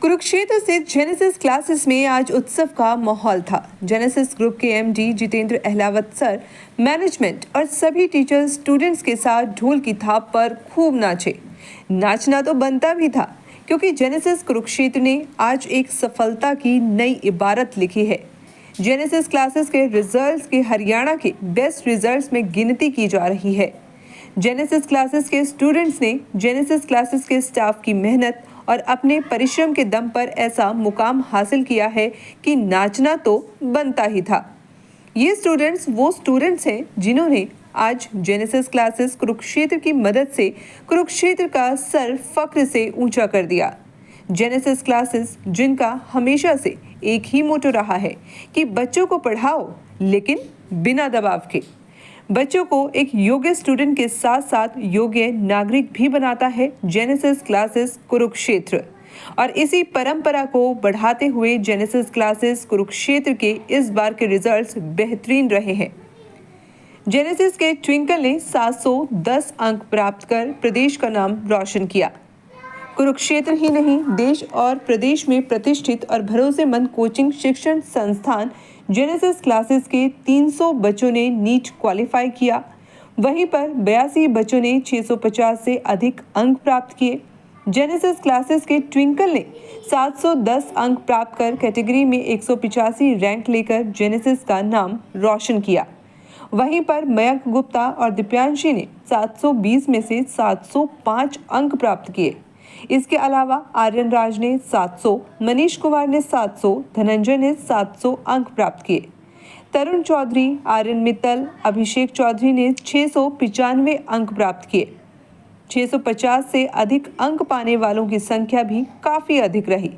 कुरुक्षेत्र स्थित genesis classes में आज उत्सव का माहौल था। जेनेसिस ग्रुप के MD Jitendra Ahlawat sir, management और सभी टीचर्स स्टूडेंट्स के साथ ढोल की थाप पर खूब नाचे। नाचना तो बनता भी था क्योंकि जेनेसिस कुरुक्षेत्र ने आज एक सफलता की नई इबारत लिखी है। जेनेसिस क्लासेस के रिजल्ट्स के हरियाणा के बेस्ट रिजल्ट्स में गिनती की जा रही है। जेनेसिस क्लासेस के स्टूडेंट्स ने जेनेसिस क्लासेस के स्टाफ की मेहनत और अपने परिश्रम के दम पर ऐसा मुकाम हासिल किया है कि नाचना तो बनता ही था। ये स्टूडेंट्स वो स्टूडेंट्स हैं जिन्होंने आज जेनेसिस क्लासेस कुरुक्षेत्र की मदद से कुरुक्षेत्र का सर फख्र से ऊंचा कर दिया। जेनेसिस क्लासेस जिनका हमेशा से एक ही मोटो रहा है कि बच्चों को पढ़ाओ लेकिन बिना दबाव के। बच्चों को एक योग्य स्टूडेंट के साथ साथ योग्य नागरिक भी बनाता है जेनेसिस क्लासेस कुरुक्षेत्र। और इसी परंपरा को बढ़ाते हुए जेनेसिस क्लासेस कुरुक्षेत्र के इस बार के रिजल्ट्स बेहतरीन रहे हैं। जेनेसिस के ट्विंकल ने 710 अंक प्राप्त कर प्रदेश का नाम रोशन किया। कुरुक्षेत्र ही नहीं, देश और प्रदेश में प्रतिष्ठित और भरोसेमंद कोचिंग शिक्षण संस्थान जेनेसिस क्लासेस के 300 बच्चों ने नीट क्वालिफाई किया। वहीं पर 82 बच्चों ने 650 से अधिक अंक प्राप्त किए। जेनेसिस क्लासेस के ट्विंकल ने 710 अंक प्राप्त कर कैटेगरी में 185 रैंक लेकर जेनेसिस का नाम रोशन किया। वहीं पर मयंक गुप्ता और दिव्यांशी ने 720 में से 705 अंक प्राप्त किए। इसके अलावा आर्यन राज ने 700, मनीष कुमार ने 700, धनंजय ने 700 अंक प्राप्त किए। तरुण चौधरी, आर्यन मित्तल, अभिषेक चौधरी ने 695 अंक प्राप्त किए। 650 से अधिक अंक पाने वालों की संख्या भी काफ़ी अधिक रही।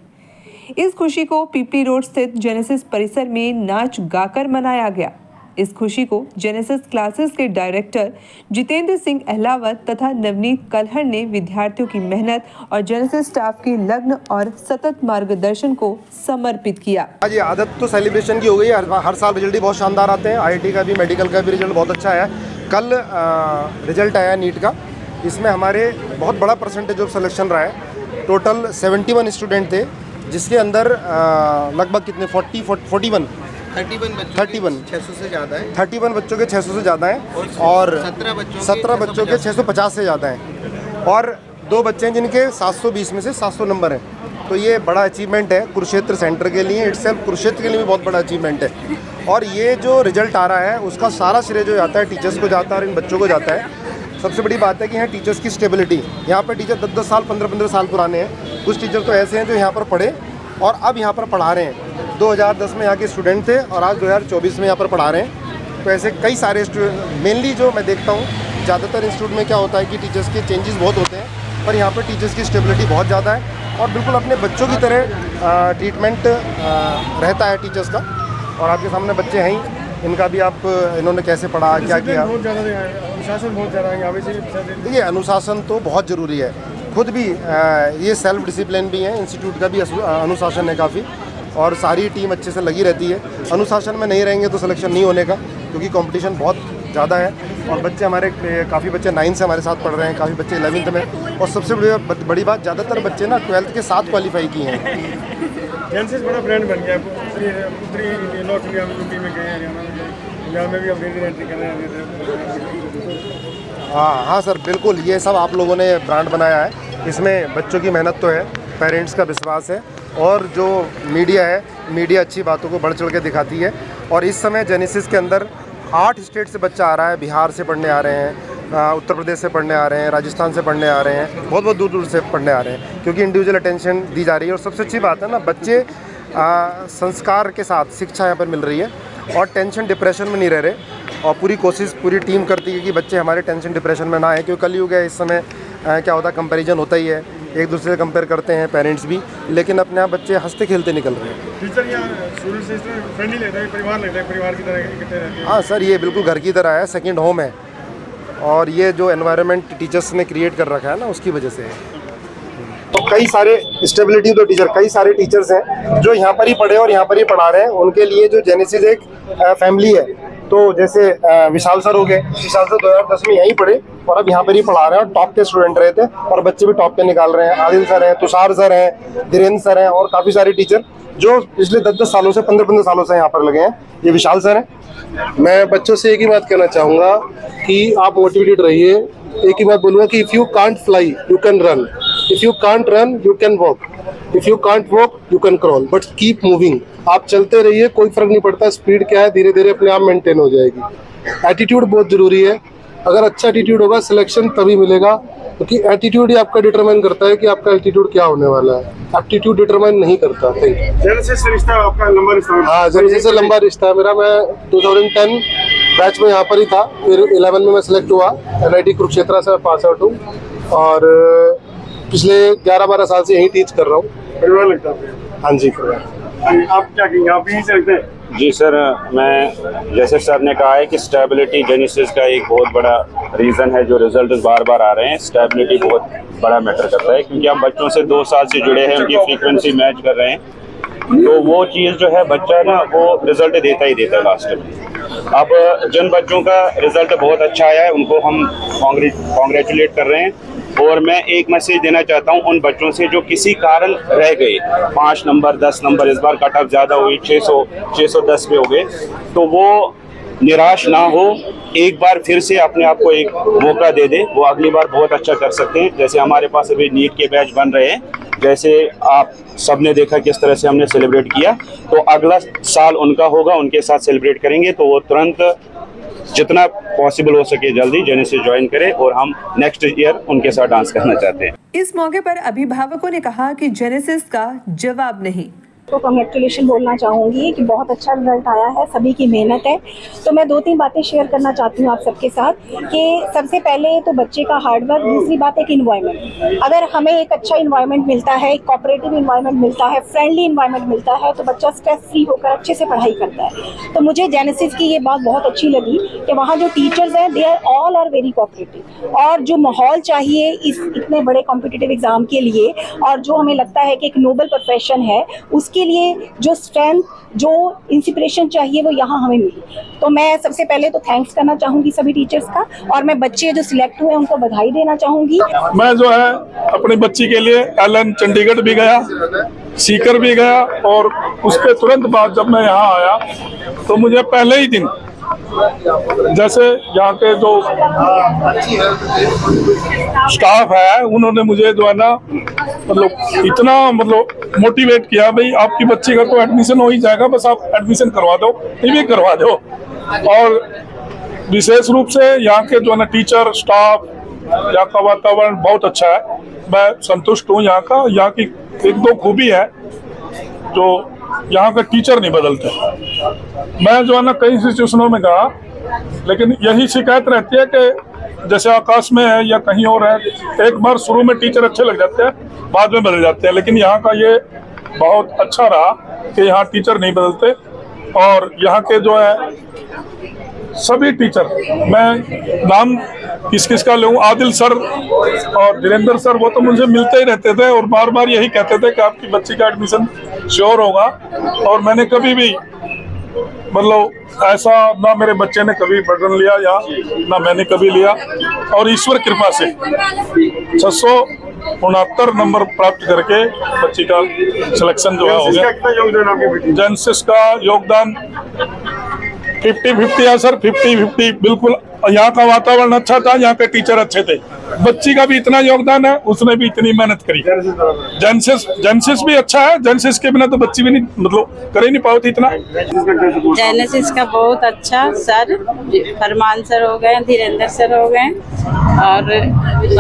इस खुशी को पीपली रोड स्थित जेनेसिस परिसर में नाच गाकर मनाया गया। इस खुशी को जेनेसिस क्लासेस के डायरेक्टर जितेंद्र सिंह अहलावत तथा नवनीत कलहर ने विद्यार्थियों की मेहनत और जेनेसिस स्टाफ के लग्न और सतत मार्गदर्शन को समर्पित किया। आज ये आदत तो सेलिब्रेशन की हो गई है। हर साल रिजल्ट ही बहुत शानदार आते हैं। आईआईटी का भी, मेडिकल का भी रिजल्ट बहुत अच्छा आया। कल रिजल्ट आया नीट का। इसमें हमारे बहुत बड़ा परसेंटेज ऑफ सिलेक्शन रहा है। टोटल 71 स्टूडेंट थे, जिसके अंदर लगभग कितने 31 600 से ज़्यादा है। 31 बच्चों के 600 से ज़्यादा हैं और 17 बच्चों के 650 से ज़्यादा हैं और 2 बच्चे हैं जिनके 720 में से 700 नंबर हैं। तो ये बड़ा अचीवमेंट है कुरुक्षेत्र सेंटर के लिए, इटसेल्फ कुरुक्षेत्र के लिए भी बहुत बड़ा अचीवमेंट है। और ये जो रिजल्ट आ रहा है उसका सारा श्रेय जो जाता है टीचर्स को जाता है और इन बच्चों को जाता है। सबसे बड़ी बात है कि यहाँ टीचर्स की स्टेबिलिटी, यहाँ पर टीचर 10-10 साल 15-15 साल पुराने हैं। कुछ टीचर तो ऐसे हैं जो यहाँ पर पढ़े और अब यहाँ पर पढ़ा रहे हैं। 2010 में यहाँ के स्टूडेंट थे और आज 2024 में यहाँ पर पढ़ा रहे हैं। तो ऐसे कई सारे मेनली जो मैं देखता हूँ ज़्यादातर इंस्टीट्यूट में क्या होता है कि टीचर्स के चेंजेस बहुत होते हैं, पर यहाँ पर टीचर्स की स्टेबिलिटी बहुत ज़्यादा है और बिल्कुल अपने बच्चों की तरह ट्रीटमेंट रहता है टीचर्स का। और आपके सामने बच्चे हैं ही, इनका भी आप इन्होंने कैसे पढ़ा, क्या किया। बहुत ज़्यादा अनुशासन बहुत ज़्यादा है। देखिए, अनुशासन तो बहुत ज़रूरी है। खुद भी ये सेल्फ डिसिप्लिन भी है, इंस्टीट्यूट का भी अनुशासन है काफ़ी और सारी टीम अच्छे से लगी रहती है। अनुशासन में नहीं रहेंगे तो सिलेक्शन नहीं होने का, क्योंकि कंपटीशन बहुत ज़्यादा है। और बच्चे हमारे काफ़ी बच्चे 9th से हमारे साथ पढ़ रहे हैं, काफ़ी बच्चे 11th में। और सबसे बड़ी बात, ज़्यादातर बच्चे ना 12th के साथ क्वालिफाई किए हैं। जेनेसिस बड़ा ब्रांड बन गया। उत्तरी नॉर्थ इंडिया में, यूपी में गए, हरियाणा में गए, पंजाब में भी अपडेट एंट्री कर रहे हैं। हाँ सर, बिल्कुल ये सब आप लोगों ने ब्रांड बनाया है। इसमें बच्चों की मेहनत तो है, पेरेंट्स का विश्वास है और जो मीडिया है, मीडिया अच्छी बातों को बढ़ चढ़ के दिखाती है। और इस समय जेनेसिस के अंदर 8 स्टेट से बच्चा आ रहा है। बिहार से पढ़ने आ रहे हैं, उत्तर प्रदेश से पढ़ने आ रहे हैं, राजस्थान से पढ़ने आ रहे हैं, बहुत बहुत दूर दूर से पढ़ने आ रहे हैं, क्योंकि इंडिविजुअल अटेंशन दी जा रही है। और सबसे अच्छी बात है ना, बच्चे संस्कार के साथ शिक्षा यहाँ पर मिल रही है और टेंशन डिप्रेशन में नहीं रह रहे। और पूरी कोशिश पूरी टीम करती है कि बच्चे हमारे टेंशन डिप्रेशन में ना आए, क्योंकि कलयुग है। इस समय क्या होता है, कंपैरिजन होता ही है, एक दूसरे से कंपेयर करते हैं पेरेंट्स भी, लेकिन अपने आप बच्चे हंसते खेलते निकल रहे हैं। टीचर यहाँ स्टूडेंट से फ्रेंडली लगता है, परिवार लगता है, परिवार की तरह इकट्ठे रहते हैं। हाँ सर, ये बिल्कुल घर की तरह है, सेकंड होम है। और ये जो एनवायरनमेंट टीचर्स ने क्रिएट कर रखा है ना, उसकी वजह से है। तो कई सारे स्टेबिलिटी तो टीचर, कई सारे टीचर्स हैं जो यहाँ पर ही पढ़े और यहाँ पर ही पढ़ा रहे हैं। उनके लिए जो जेनेसिस एक फैमिली है, तो जैसे विशाल सर हो गए, विशाल सर 2010 में यहीं पढ़े और अब यहाँ पर ही पढ़ा रहे हैं और टॉप के स्टूडेंट रहे थे और बच्चे भी टॉप के निकाल रहे हैं। आदिल सर हैं, तुषार सर हैं, धीरेन्द्र सर हैं और काफ़ी सारे टीचर जो पिछले 10-10 सालों से 15-15 सालों से यहाँ पर लगे हैं। ये विशाल सर हैं। मैं बच्चों से एक ही बात कहना चाहूँगा कि आप मोटिवेटेड रहिए। एक ही बात बोलूँगा कि if you can't fly you can run, if you can't run you can walk, if you can't walk you can crawl, but keep moving. आप चलते रहिए, कोई फर्क नहीं पड़ता स्पीड क्या है, धीरे धीरे अपने आप मेंटेन हो जाएगी। एटीट्यूड बहुत ज़रूरी है। अगर अच्छा एटीट्यूड होगा सिलेक्शन तभी मिलेगा, क्योंकि एटीट्यूड ही आपका डिटरमाइन करता है कि आपका एटीट्यूड क्या होने वाला है। एप्टीट्यूड डिटरमाइन नहीं करता। Thank you. जेनेसिस से रिश्ता आपका लंबा रिश्ता है? हाँ, जेनेसिस से लंबा रिश्ता है मेरा। मैं 2010 बैच में यहाँ पर ही था, फिर 11 में मैं सिलेक्ट हुआ। NIT कुरुक्षेत्र से पास आउट हूँ और पिछले 11-12 साल से यहीं टीच कर रहा हूँ। परिवार लगता है? हाँ जी, परिवार। आप क्या कहेंगे, आप यहीं से लगते हैं? जी सर, मैं जैसे सर ने कहा है कि स्टेबिलिटी जेनेसिस का एक बहुत बड़ा रीज़न है। जो रिजल्ट बार बार आ रहे हैं, स्टेबिलिटी बहुत बड़ा मैटर करता है, क्योंकि हम बच्चों से 2 साल से जुड़े हैं, उनकी फ्रीक्वेंसी मैच कर रहे हैं, तो वो चीज़ जो है बच्चा ना वो रिजल्ट देता ही देता है लास्ट में। अब जिन बच्चों का रिजल्ट बहुत अच्छा आया है उनको हम कॉन्ग्रेचुलेट कर रहे हैं। और मैं एक मैसेज देना चाहता हूं उन बच्चों से जो किसी कारण रह गए, 5 नंबर 10 नंबर, इस बार कट ऑफ ज़्यादा हुई, 610 पे हो गए, तो वो निराश ना हो, एक बार फिर से अपने आप को एक मौका दे दे, वो अगली बार बहुत अच्छा कर सकते हैं। जैसे हमारे पास अभी नीट के बैच बन रहे हैं, जैसे आप सबने देखा किस तरह से हमने सेलिब्रेट किया, तो अगला साल उनका होगा, उनके साथ सेलिब्रेट करेंगे, तो वो तुरंत जितना पॉसिबल हो सके जल्दी जेनेसिस ज्वाइन करें और हम नेक्स्ट ईयर उनके साथ डांस करना चाहते हैं। इस मौके पर अभिभावकों ने कहा कि जेनेसिस का जवाब नहीं। तो कंग्रेचुलेशन बोलना चाहूँगी कि बहुत अच्छा रिजल्ट आया है, सभी की मेहनत है। तो मैं 2-3 बातें शेयर करना चाहती हूँ आप सबके साथ कि सबसे पहले तो बच्चे का हार्डवर्क, दूसरी बात एक इन्वायरमेंट। अगर हमें एक अच्छा इन्वायरमेंट मिलता है, एक कोऑपरेटिव इन्वायरमेंट मिलता है, फ्रेंडली इन्वायरमेंट मिलता है, तो बच्चा स्ट्रेस फ्री होकर अच्छे से पढ़ाई करता है। तो मुझे जेनेसिस की ये बात बहुत अच्छी लगी कि वहाँ जो टीचर्स हैं they all are very cooperative, और जो माहौल चाहिए इस इतने बड़े कॉम्पिटिटिव एग्जाम के लिए, और जो हमें लगता है कि एक नोबल प्रोफेशन है, उसके लिए जो स्ट्रेंथ, जो इंस्पिरेशन चाहिए वो यहाँ हमें मिली। तो मैं सबसे पहले तो थैंक्स करना चाहूँगी सभी टीचर्स का, और मैं बच्चे जो सिलेक्ट हुए उनको बधाई देना चाहूँगी। मैं जो है अपनी बच्ची के लिए LN चंडीगढ़ भी गया, सीकर भी गया, और उसके तुरंत बाद जब मैं यहाँ आया तो मुझे पहले ही दिन जैसे यहाँ के जो स्टाफ है उन्होंने मुझे जो है ना मतलब इतना मतलब मोटिवेट किया, भाई आपकी बच्ची का तो एडमिशन हो ही जाएगा, बस आप एडमिशन करवा दो, ये भी करवा दो। और विशेष रूप से यहाँ के जो है ना टीचर स्टाफ, यहाँ का वातावरण बहुत अच्छा है, मैं संतुष्ट हूँ। यहाँ की 1-2 खूबी है जो यहाँ के टीचर नहीं बदलते। मैं जो है ना कई इंस्टीट्यूशनों में गया, लेकिन यही शिकायत रहती है कि जैसे आकाश में है या कहीं और है, एक बार शुरू में टीचर अच्छे लग जाते हैं, बाद में बदल जाते हैं। लेकिन यहाँ का ये बहुत अच्छा रहा कि यहाँ टीचर नहीं बदलते, और यहाँ के जो है सभी टीचर, मैं नाम किस किस का लूँ, आदिल सर और धीरेन्द्र सर, वो तो मुझे मिलते ही रहते थे और बार बार यही कहते थे कि आपकी बच्ची का एडमिशन श्योर होगा। और मैंने कभी भी मतलब ऐसा ना मेरे बच्चे ने कभी बर्डन लिया या ना मैंने कभी लिया, और ईश्वर कृपा से 669 नंबर प्राप्त करके बच्ची का सिलेक्शन जो है हो गया। जेनेसिस का योगदान 50-50 है सर, 50-50 बिल्कुल। यहाँ का वातावरण अच्छा था, यहाँ के टीचर अच्छे थे, बच्ची का भी इतना योगदान है, उसने भी इतनी मेहनत करी। जेनेसिस भी अच्छा है, जेनेसिस के बिना तो बच्ची भी नहीं मतलब कर ही नहीं पाती इतना। जेनेसिस का बहुत अच्छा सर, फरमान सर हो गए, धीरेन्द्र सर हो गए और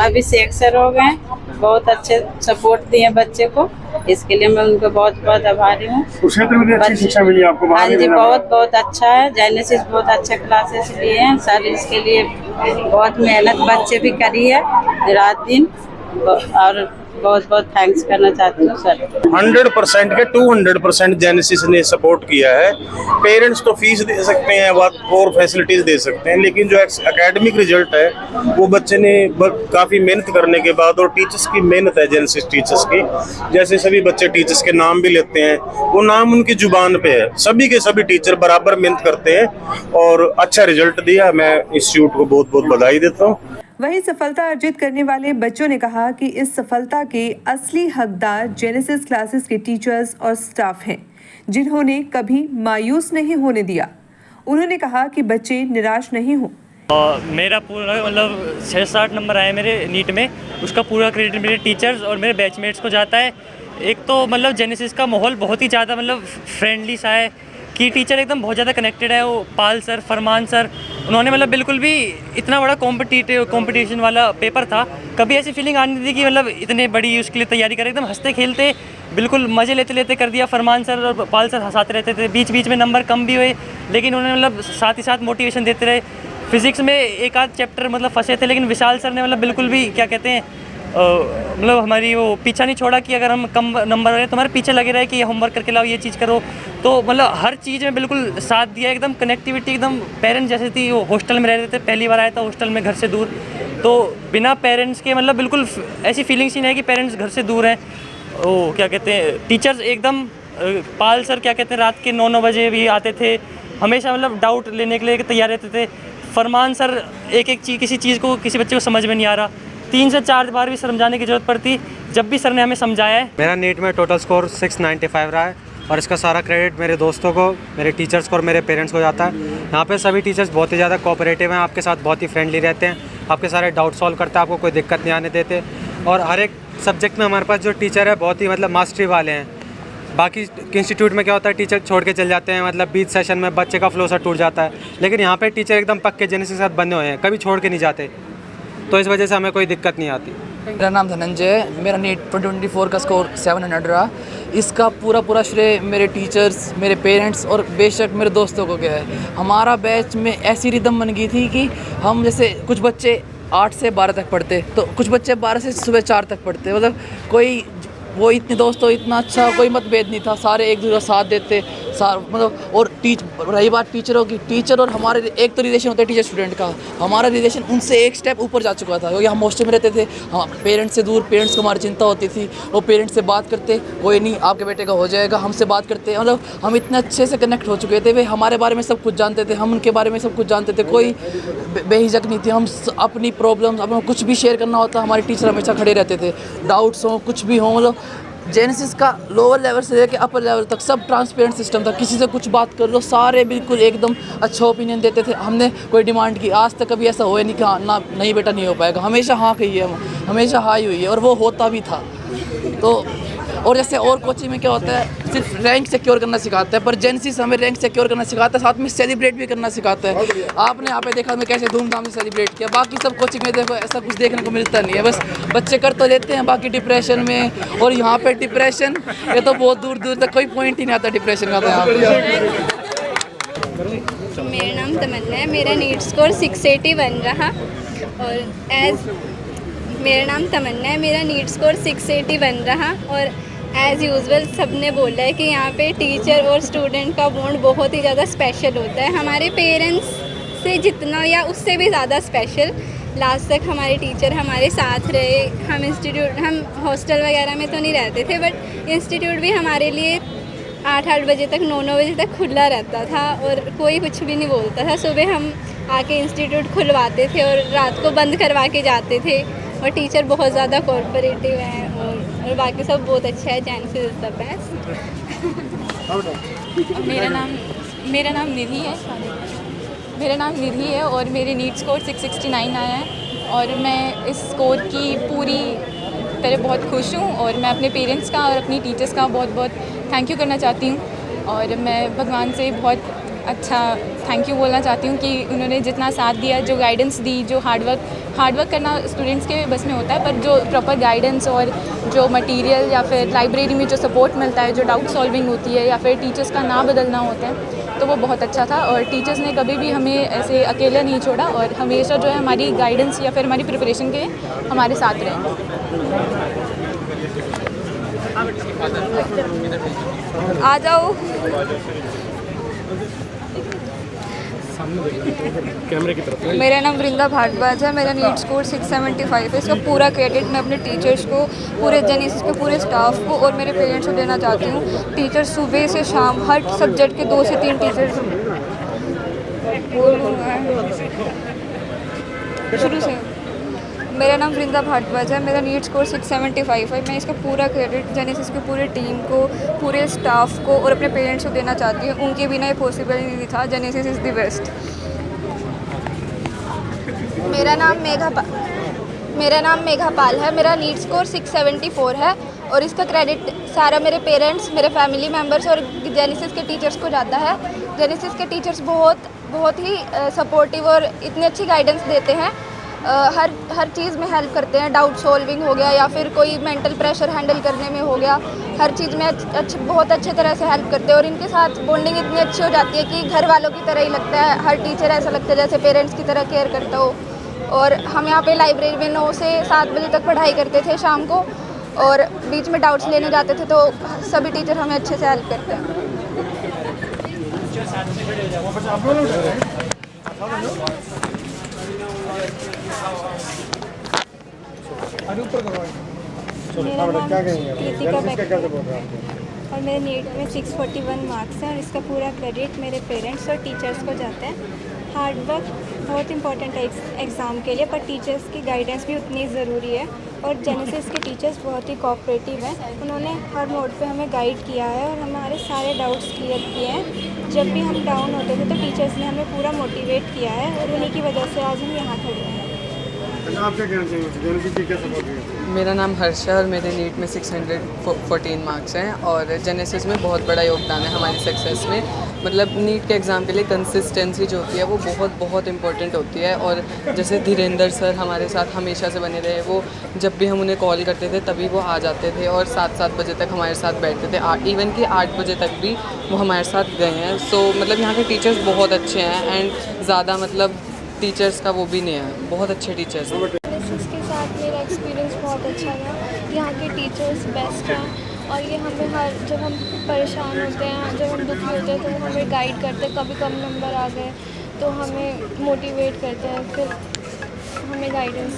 अभिषेक सर हो गए, बहुत अच्छे सपोर्ट दिए बच्चे को, इसके लिए मैं उनको बहुत बहुत आभारी हूँ। क्षेत्र में अच्छी शिक्षा मिली आपको? हाँ जी, बहुत बहुत अच्छा है। जेनेसिस बहुत अच्छे क्लासेस लिए हैं सर, इसके लिए बहुत मेहनत बच्चे भी करी है रात दिन, और बहुत बहुत थैंक्स करना चाहती हूँ सर। 100% के 200% जेनेसिस ने सपोर्ट किया है। पेरेंट्स तो फीस दे सकते हैं और फैसिलिटीज दे सकते हैं, लेकिन जो एकेडमिक रिजल्ट है वो बच्चे ने काफ़ी मेहनत करने के बाद, और टीचर्स की मेहनत है जेनेसिस टीचर्स की, जैसे सभी बच्चे टीचर्स के नाम भी लेते हैं, वो नाम उनकी जुबान पे है। सभी के सभी टीचर बराबर मेहनत करते हैं और अच्छा रिजल्ट दिया। मैं इंस्टीट्यूट को बहुत बहुत बधाई देता हूँ। वहीं सफलता अर्जित करने वाले बच्चों ने कहा कि इस सफलता के असली हकदार जेनेसिस क्लासेस के टीचर्स और स्टाफ हैं, जिन्होंने कभी मायूस नहीं होने दिया। उन्होंने कहा कि बच्चे निराश नहीं हों। मेरा पूरा मतलब 660 नंबर आए मेरे नीट में, उसका पूरा क्रेडिट मेरे टीचर्स और मेरे बैचमेट्स को जाता है। एक तो मतलब जेनेसिस का माहौल बहुत ही ज़्यादा मतलब फ्रेंडली सा है कि टीचर एकदम बहुत ज़्यादा कनेक्टेड है। वो पाल सर, फरमान सर, उन्होंने मतलब बिल्कुल भी इतना बड़ा कंपटीशन वाला पेपर था, कभी ऐसी फीलिंग आनी थी कि मतलब इतने बड़ी उसके लिए तैयारी करें, एकदम हंसते खेलते बिल्कुल मज़े लेते लेते कर दिया। फरमान सर और पाल सर हंसाते रहते थे, बीच बीच में नंबर कम भी हुए, लेकिन उन्होंने मतलब साथ ही साथ मोटिवेशन देते रहे। फिज़िक्स में एक आध चैप्टर मतलब फंसे थे, लेकिन विशाल सर ने मतलब बिल्कुल भी क्या कहते हैं मतलब हमारी वो पीछा नहीं छोड़ा कि अगर हम कम नंबर रहे तो हमारे पीछे लगे रहे कि होमवर्क करके लाओ, ये चीज़ करो। तो मतलब हर चीज़ में बिल्कुल साथ दिया, एकदम कनेक्टिविटी एकदम पेरेंट्स जैसे थी। वो हॉस्टल में रहते थे, पहली बार आया था हॉस्टल में घर से दूर, तो बिना पेरेंट्स के मतलब बिल्कुल ऐसी फीलिंग्स ही नहीं है कि पेरेंट्स घर से दूर हैं। वो क्या कहते हैं टीचर्स एकदम पाल सर क्या कहते हैं रात के 9 बजे भी आते थे, हमेशा मतलब डाउट लेने के लिए तैयार रहते थे। फरमान सर एक चीज़ किसी चीज़ को किसी बच्चे को समझ में नहीं आ रहा, 3 से 4 बार भी समझाने की ज़रूरत पड़ती, जब भी सर ने हमें समझाया है। मेरा नीट में टोटल स्कोर 695 रहा है और इसका सारा क्रेडिट मेरे दोस्तों को, मेरे टीचर्स को और मेरे पेरेंट्स को जाता है। यहाँ पे सभी टीचर्स बहुत ही ज़्यादा कोऑपरेटिव हैं, आपके साथ बहुत ही फ्रेंडली रहते हैं, आपके सारे डाउट सॉल्व करते हैं, आपको कोई दिक्कत नहीं आने देते। और हर एक सब्जेक्ट में हमारे पास जो टीचर है बहुत ही मतलब मास्टरी वाले हैं। बाकी इंस्टीट्यूट में क्या होता है टीचर छोड़ के चल जाते हैं, मतलब बीच सेशन में बच्चे का फ्लो सा टूट जाता है, लेकिन यहाँ पे टीचर एकदम पक्के जेनेसिस के साथ बने हुए हैं, कभी छोड़ के नहीं जाते, तो इस वजह से हमें कोई दिक्कत नहीं आती। मेरा नाम धनंजय है, मेरा नीट 2024 का स्कोर 700 रहा। इसका पूरा श्रेय मेरे टीचर्स, मेरे पेरेंट्स और बेशक मेरे दोस्तों को गया है। हमारा बैच में ऐसी रिदम बन गई थी कि हम जैसे कुछ बच्चे 8 से 12 तक पढ़ते, तो कुछ बच्चे 12 से सुबह 4 तक पढ़ते, मतलब कोई वो इतने दोस्तों इतना अच्छा कोई मतभेद नहीं था, सारे एक दूसरे का साथ देते मतलब। और रही बात टीचरों की, टीचर और हमारे एक तो रिलेशन होता है टीचर स्टूडेंट का, हमारा रिलेशन उनसे एक स्टेप ऊपर जा चुका था, क्योंकि हम हॉस्टल में रहते थे, हम पेरेंट्स से दूर, पेरेंट्स को हमारी चिंता होती थी, वो पेरेंट्स से बात करते, कोई नहीं आपके बेटे का हो जाएगा, हमसे बात करते, मतलब हम इतने अच्छे से कनेक्ट हो चुके थे, वे हमारे बारे में सब कुछ जानते थे, हम उनके बारे में सब कुछ जानते थे, कोई बेहिचक नहीं थी। हम अपनी प्रॉब्लम्स, अपना कुछ भी शेयर करना होता, हमारे टीचर हमेशा खड़े रहते थे, डाउट्स हों कुछ भी हों, मतलब जेनेसिस का लोअर लेवल से लेकर अपर लेवल तक सब ट्रांसपेरेंट सिस्टम था। किसी से कुछ बात कर लो, सारे बिल्कुल एकदम अच्छा ओपिनियन देते थे। हमने कोई डिमांड की, आज तक कभी ऐसा हुआ नहीं कि हाँ ना नहीं बेटा नहीं हो पाएगा, हमेशा हाँ कही है, हमेशा हाँ ही हुई है, और वो होता भी था। तो और जैसे और कोचिंग में क्या होता है सिर्फ रैंक सिक्योर करना सिखाता है, पर जेनेसिस हमें रैंक सिक्योर करना सिखाता है, साथ में सेलिब्रेट भी करना सिखाता है। आपने यहाँ पे देखा हमें कैसे धूमधाम से सेलिब्रेट किया, बाकी सब कोचिंग में देखो ऐसा कुछ देखने को मिलता नहीं है, बस बच्चे कर तो लेते हैं बाकी डिप्रेशन में, और यहाँ पे डिप्रेशन ये तो बहुत दूर दूर तक कोई पॉइंट ही नहीं आता डिप्रेशन का। तो यहाँ पे मेरा नाम तमन्ना है, मेरा नीट स्कोर 681 रहा, और मेरा नाम तमन्ना है, मेरा नीट स्कोर 681 रहा, और एज़ यूजुअल सब ने बोला है कि यहाँ पे टीचर और स्टूडेंट का बॉन्ड बहुत ही ज़्यादा स्पेशल होता है, हमारे पेरेंट्स से जितना या उससे भी ज़्यादा स्पेशल। लास्ट तक हमारे टीचर हमारे साथ रहे, हम हॉस्टल वगैरह में तो नहीं रहते थे, बट इंस्टीट्यूट भी हमारे लिए 8 बजे तक 9 बजे तक खुला रहता था, और कोई कुछ भी नहीं बोलता था। सुबह हम आके इंस्टीट्यूट खुलवाते थे और रात को बंद करवा के जाते थे, और टीचर बहुत ज़्यादा कोऑपरेटिव हैं, और बाकी सब बहुत अच्छा है। Genesis is the best. मेरा नाम निधि है और मेरे नीट स्कोर 669 आया है, और मैं इस स्कोर की पूरी तरह बहुत खुश हूँ, और मैं अपने पेरेंट्स का और अपनी टीचर्स का बहुत बहुत थैंक यू करना चाहती हूँ, और मैं भगवान से बहुत अच्छा थैंक यू बोलना चाहती हूँ कि उन्होंने जितना साथ दिया, जो गाइडेंस दी, जो हार्डवर्क करना स्टूडेंट्स के बस में होता है, पर जो प्रॉपर गाइडेंस और जो मटेरियल या फिर लाइब्रेरी में जो सपोर्ट मिलता है, जो डाउट सॉल्विंग होती है या फिर टीचर्स का ना बदलना होता है, तो वो बहुत अच्छा था। और टीचर्स ने कभी भी हमें ऐसे अकेला नहीं छोड़ा, और हमेशा जो है हमारी गाइडेंस या फिर हमारी प्रिपरेशन के हमारे साथ रहे। आ जाओ। कैमरे की तरफ। मेरा नाम वृंदा भारद्वाज है। मेरा नीट स्कोर 675 है। इसका पूरा क्रेडिट मैं अपने टीचर्स को, पूरे जेनेसिस के पूरे स्टाफ को और मेरे पेरेंट्स को देना चाहती हूँ। टीचर्स सुबह से शाम हर सब्जेक्ट के 2 से 3 टीचर्स शुरू से। मेरा नाम वृंदा भारद्वाज है। मेरा नीट स्कोर 675 है। मैं इसका पूरा क्रेडिट जेनेसिस के पूरे टीम को, पूरे स्टाफ को और अपने पेरेंट्स को देना चाहती हूँ। उनके बिना ये पॉसिबल ही नहीं था। Genesis is the best. मेरा नाम मेघा पाल है। मेरा नीट स्कोर 674 है और इसका क्रेडिट सारा मेरे पेरेंट्स, मेरे फैमिली मेम्बर्स और जेनेसिस के टीचर्स को जाता है। जेनेसिस के टीचर्स बहुत ही सपोर्टिव और इतनी अच्छी गाइडेंस देते हैं। हर चीज़ में हेल्प करते हैं। डाउट सॉल्विंग हो गया या फिर कोई मेंटल प्रेशर हैंडल करने में हो गया, हर चीज़ में बहुत अच्छे तरह से हेल्प करते हैं। और इनके साथ बॉन्डिंग इतनी अच्छी हो जाती है कि घर वालों की तरह ही लगता है। हर टीचर ऐसा लगता है जैसे पेरेंट्स की तरह केयर करता हो। और हम यहाँ पे लाइब्रेरी में 9 से 7 बजे तक पढ़ाई करते थे शाम को, और बीच में डाउट्स लेने जाते थे तो सभी टीचर हमें अच्छे से हेल्प करते हैं। मेरा नाम कृतिका बैक्टर और मेरे नीट में 641 मार्क्स हैं और इसका पूरा क्रेडिट मेरे पेरेंट्स और टीचर्स को जाता है। हार्ड वर्क बहुत इंपॉर्टेंट है एग्ज़ाम के लिए, पर टीचर्स की गाइडेंस भी उतनी ज़रूरी है। और जेनेसिस के टीचर्स बहुत ही कोऑपरेटिव हैं। उन्होंने हर मोड पे हमें गाइड किया है और हमारे सारे डाउट्स क्लियर किए हैं। जब भी हम डाउन होते थे तो टीचर्स ने हमें पूरा मोटिवेट किया है और उन्हीं की वजह से आज हम यहाँ खड़े हैं। आप क्या कहना चाहिए जेनेसिस की क्या सपोर्ट है? मेरा नाम हर्ष है और मेरे नीट में 614 मार्क्स हैं और जेनेसिस में बहुत बड़ा योगदान है हमारी सक्सेस में। मतलब नीट के एग्ज़ाम के लिए कंसिस्टेंसी जो होती है वो बहुत इंपॉर्टेंट होती है। और जैसे धीरेंद्र सर हमारे साथ हमेशा से बने रहे। वो जब भी हम उन्हें कॉल करते थे तभी वो आ जाते थे और 7 बजे तक हमारे साथ बैठते थे। इवन कि 8 बजे तक भी वो हमारे साथ गए हैं। सो मतलब यहाँ के टीचर्स बहुत अच्छे हैं एंड ज़्यादा मतलब टीचर्स का वो भी नहीं है, बहुत अच्छे टीचर्स हैं। इसके साथ मेरा एक्सपीरियंस बहुत अच्छा था। यहाँ के टीचर्स बेस्ट हैं और ये हमें जब हम परेशान होते हैं, जब हम दुखी होते हैं तो वो हमें गाइड करते हैं। कभी कम नंबर आ गए तो हमें मोटिवेट करते हैं, फिर हमें गाइडेंस